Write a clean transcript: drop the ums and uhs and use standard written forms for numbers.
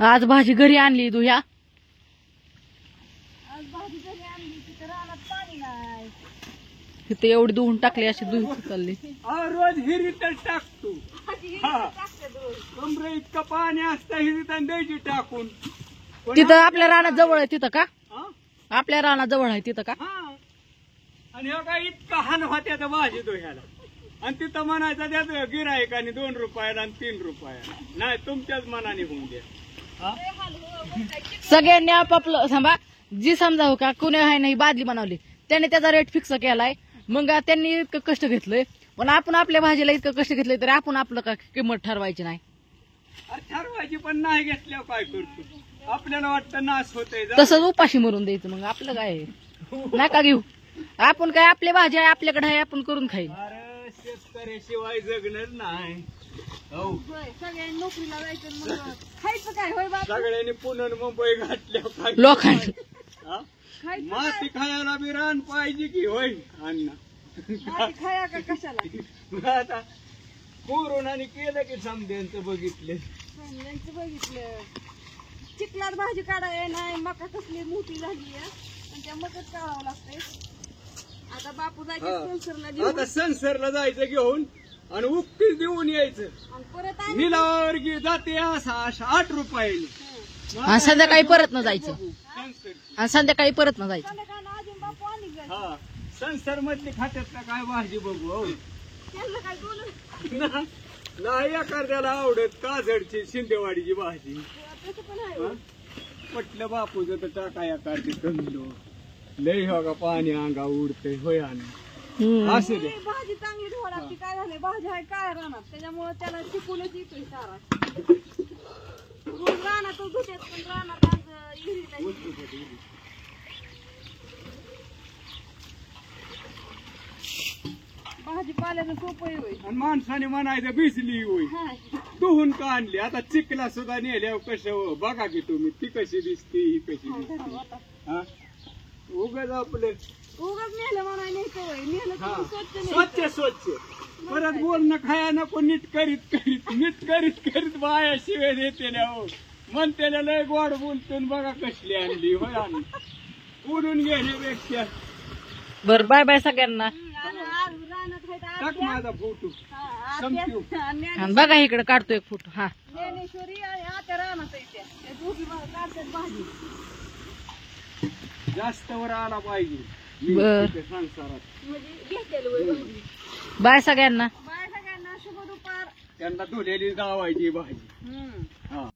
आज भाजी घरी आणली तू ह्या आज भाजी घरी आणली तिथं रानात पाणी नाही. तिथे एवढी धुवून टाकली अशी धुवून चालली. रोज हिरीतच टाकतो. हा. टाकतात रोज. कमरे इतकं पाणी असतं हिरीत आणि द्यायची टाकून. पण तिथं आपल्या रानात जवळ आहे तिथं का? हा? आपल्या रानात जवळ आहे तिथं का? हा. आणि हो काय इतका हान होत्या तर भाजी दोह्याला आणि तिथं म्हणायचं त्याच गिरायकाने 2 रुपयाला आणि 3 रुपयाला. नाही तुमच्याच मनाने होऊन द्या. हा? सगळ्यांनी आपापलं थांबा जी समजा हो का कुणी आहे नाही बादली बनवली त्यांनी त्याचा रेट फिक्स केलाय. मग त्यांनी इतकं कष्ट घेतलंय पण आपण आपल्या भाजीला इतकं कष्ट घेतलंय तरी आपण आपलं का किंमत ठरवायची नाही. अरे ठरवायची पण नाही घेतल्यावर काय करतो आपल्याला वाटतं नाश होतंय. तसंच उपाशी मरून द्यायचं मग आपलं काय आहे? नका घेऊ आपण काय आपली भाजी आहे आपल्याकडे आहे आपण करून खाईल. अरे शेतकऱ्याशिवाय जगणार नाही. हो होय, सगळ्यांनी नोकरीला जायचं मग खायचं काय होय बाप. सगळ्यांनी पुणे मुंबई घातल्या काय लोकांनी हा? खायचं माती खायला बी रान पाहिजे की होय अण्णा. भाजी खाया का कशाला. मग आता कोरोनाने केलं की समद्यांचं बघितलं. यांचं बघितलं चिखलात भाजी काढाय नाही. मका कसली मोठी झाली आहे आणि त्या मकच काढावं लागतंय. आता बापू जायचे हा. संसारला आता घेऊन संसारला जायचं घेऊन आणि उक्तीच देऊन यायचं. आणि परत आणि निलावर जाते असा 8 रुपयाने. आणि संध्याकाळी परत न जायचं संसार. आणि संध्याकाळी परत न जायचं. संध्याकाळला अजून बापू आणि गेले. हा संसार मधली खात्यात का काय भाजी बघू. हो त्यांना काय बोलून नाही एखाद्याला आवडत काजडची शिंदेवाडीची भाजी. तसं पण आहे हा? म्हटलं बापूचं तर टाका एखादी कमी लय हो का पाणी अंगा उडतंय होय आणि असं दे. भाजी चांगली धुवा लागते. काय झालंय भाजी आहे काय राहणार त्याच्यामुळे त्याला शिकूनच येतोय सारा. रोज रानातच धुत्यात पण रानात आज विहिरीला भाजीपाल्याचं सोपं आहे होय. आणि माणसाने म्हणायचं भिजली होय हा. धुवून का आणली. आता चिखला सुद्धा नेल्यावर कसं बघा की तुम्ही ती कशी दिसते ही कशी हा, दिसते. धरा आता. हा उगाच आपलं उगाच नेलं म्हणा न्यायचं होय. नेलं हा की स्वच्छ न्यायचं. स्वच्छ स्वच्छ परत बोलणं खाया नको नीट करीत करीत बाया शिव्या देते हो म्हणते लय गोड बोलतो आणि बघा कसली आणली होय आणि उडून घेण्यापेक्षा. बरं बाय बाय सगळ्यांना. आणि आज रानात आहेत टाक माझा फोटो. हा, संपू. आणि बघा इकडे काढतो एक फोटो. हा ज्ञानेश्वरी आणि आत्या रानात आहे त्या दोघी काढतात भाजी. जास्त वर आला पाहिजे बर. इथे संसारात. म्हणजे घेतलेलं होय भाजी. बाय सगळ्यांना. बाय सगळ्यांना शुभ दुपार. त्यांना धुलेली जावायची भाजी. हम्म. हा